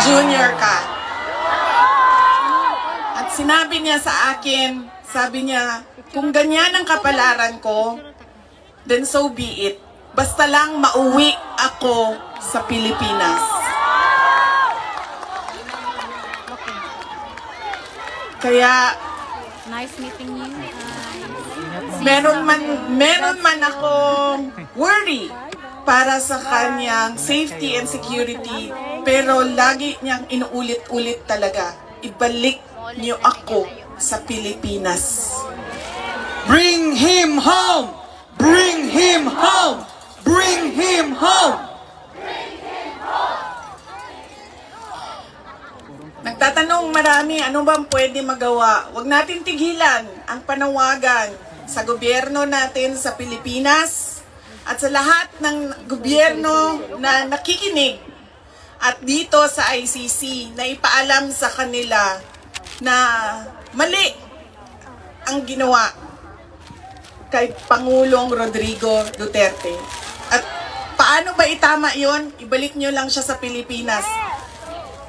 junior ka. At sinabi niya sa akin, sabi niya, kung ganyan ang kapalaran ko, then so be it. Basta lang mauwi ako sa Pilipinas. Kaya Nice meeting you. meron man akong worry para sa kanyang safety and security, pero lagi niyang inuulit-ulit talaga, ibalik niyo ako sa Pilipinas. Bring him home! Bring him home! Bring him home! Nagtatanong marami, ano bang pwede magawa? Huwag natin tigilan ang panawagan sa gobyerno natin sa Pilipinas at sa lahat ng gobyerno na nakikinig at dito sa ICC na ipaalam sa kanila na mali ang ginawa kay Pangulong Rodrigo Duterte. At paano ba itama yon? Ibalik nyo lang siya sa Pilipinas.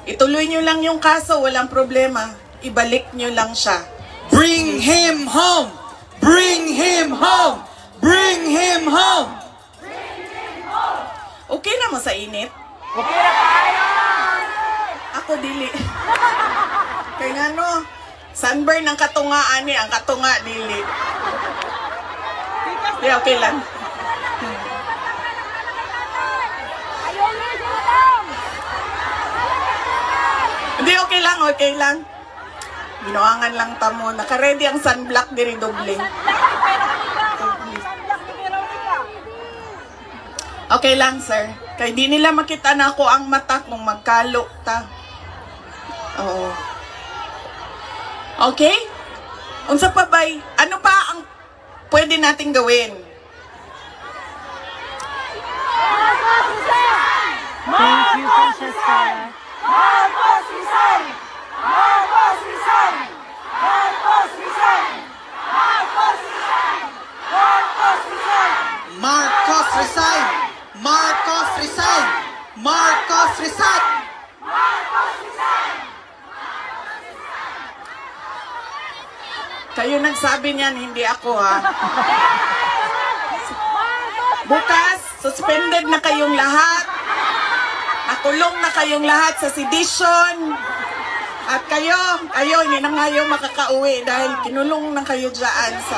Ituloy nyo lang yung kaso, walang problema. Ibalik nyo lang siya. Bring him home! Bring him home! Bring him home! Okay na mo sa init? Okay na tayo! Ako dili. Kaya nga no, sunburn ang katungaan ni, ang katunga dili. Di, okay lang. Hindi, okay lang, okay lang. Binuangan lang tamo. Naka-ready ang sunblock diri doble. Okay lang, sir. Kaya di nila makita na ako ang mata kung magkalo ta. Oo. Okay? Unsa pa bay? Ano pa ang pwede nating gawin? Thank you, Francesca. Marcos resign! Marcos resign! Marcos resign! Marcos resign! Marcos resign! Marcos resign! Marcos resign! Marcos resign! Marcos resign! Kayo nagsabi niyan, hindi ako ha. Bukas, suspended na kayong lahat. Nakulong na kayong lahat sa sedition. At kayo, hindi na ngayon makakauwi dahil kinulong na kayo dyan sa...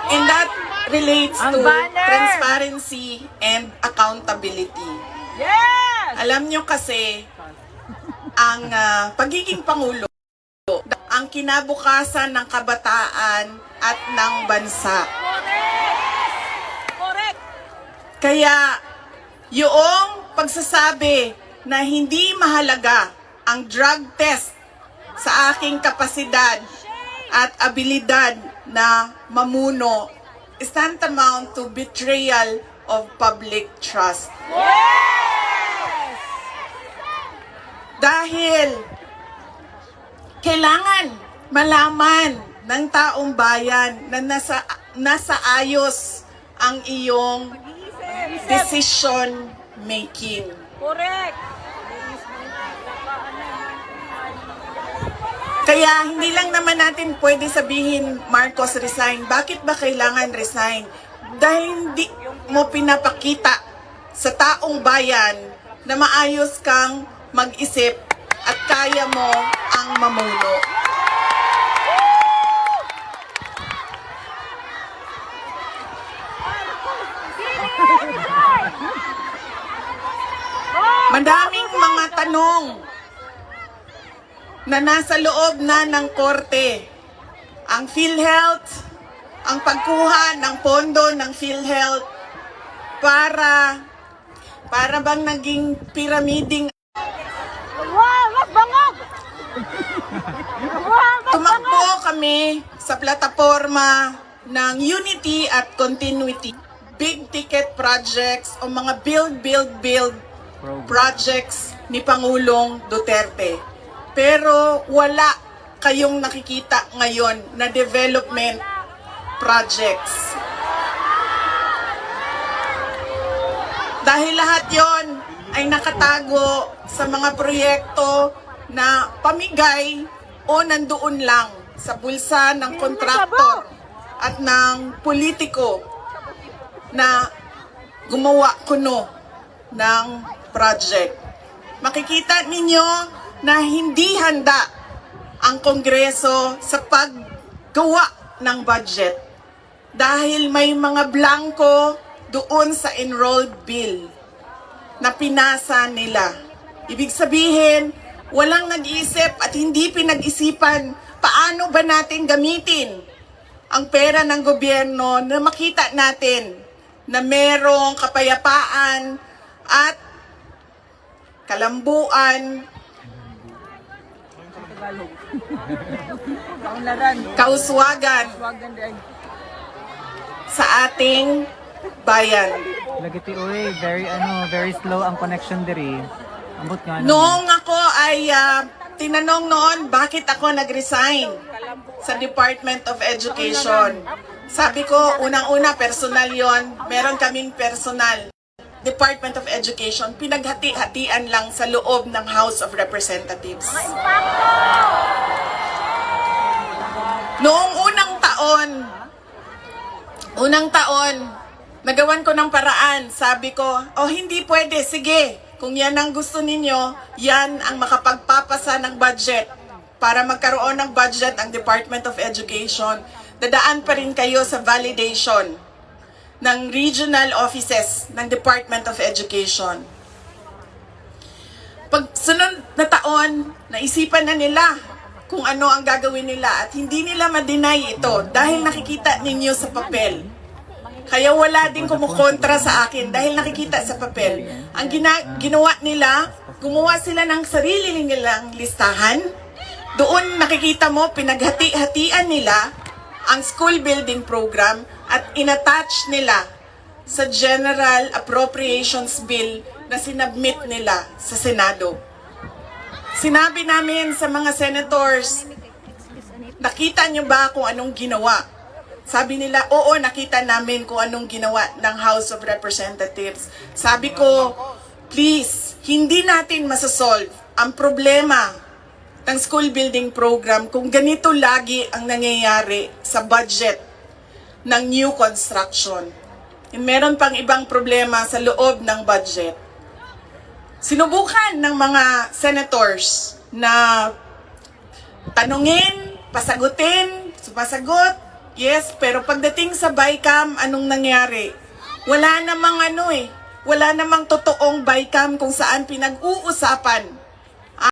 And that relates to transparency and accountability. Yes! Alam nyo kasi, ang pagiging Pangulo, ang kinabukasan ng kabataan at ng bansa. Correct! Kaya, yung pagsasabi na hindi mahalaga ang drug test sa aking kapasidad at abilidad na mamuno is tantamount to betrayal of public trust. Yes! Dahil kailangan malaman ng taong bayan na nasa ayos ang iyong decision making. Correct! Kaya hindi lang naman natin pwede sabihin Marcos resign. Bakit ba kailangan resign? Dahil hindi mo pinapakita sa taong bayan na maayos kang mag-isip at kaya mo ang mamuno. Madaming mga tanong na nasa loob na ng korte. Ang PhilHealth, ang pagkuha ng pondo ng PhilHealth para bang naging piramiding Wow! Mas bangog! Wow! Mas tumakbo bangog! kami sa plataforma ng unity at continuity. Big ticket projects o mga build projects ni Pangulong Duterte. Pero wala kayong nakikita ngayon na development projects. Dahil lahat yon ay nakatago sa mga proyekto na pamigay o nandoon lang sa bulsa ng kontraktor at ng politiko na gumawa kuno ng project. Makikita ninyo na hindi handa ang Kongreso sa paggawa ng budget dahil may mga blanco doon sa enrolled bill na pinasa nila. Ibig sabihin, walang nag-iisip at hindi pinag-isipan paano ba natin gamitin ang pera ng gobyerno na makita natin na merong kapayapaan at kalambuan, kauswagan sa ating bayan. Lagiti uy, very slow ang connection diri. Ambot nga Noong ako ay tinanong noon bakit ako nag-resign sa Department of Education. Sabi ko, unang-una personal yon. Meron kaming personal Department of Education. Pinaghati-hatian lang sa loob ng House of Representatives. Noong unang taon, nagawan ko ng paraan. Sabi ko, hindi pwede, sige. Kung yan ang gusto ninyo, yan ang makapagpapasa ng budget. Para magkaroon ng budget ang Department of Education, dadaan pa rin kayo sa validation ng regional offices ng Department of Education. Pag sunod na taon, naisipan na nila kung ano ang gagawin nila at hindi nila ma-deny ito dahil nakikita ninyo sa papel. Kaya wala din kumukontra sa akin dahil nakikita sa papel. Ang ginawa nila, gumawa sila ng sarili nilang listahan. Doon nakikita mo, pinaghati-hatian nila ang school building program at inattach nila sa General Appropriations Bill na sinabmit nila sa Senado. Sinabi namin sa mga senators, nakita nyo ba kung anong ginawa? Sabi nila, oo, nakita namin kung anong ginawa ng House of Representatives. Sabi ko, please, hindi natin masasolve ang problema ng school building program kung ganito lagi ang nangyayari sa budget ng new construction. Meron pang ibang problema sa loob ng budget. Sinubukan ng mga senators na tanungin, pasagutin, sumasagot, yes, pero pagdating sa BICAM, anong nangyari? Wala namang wala namang totoong BICAM kung saan pinag-uusapan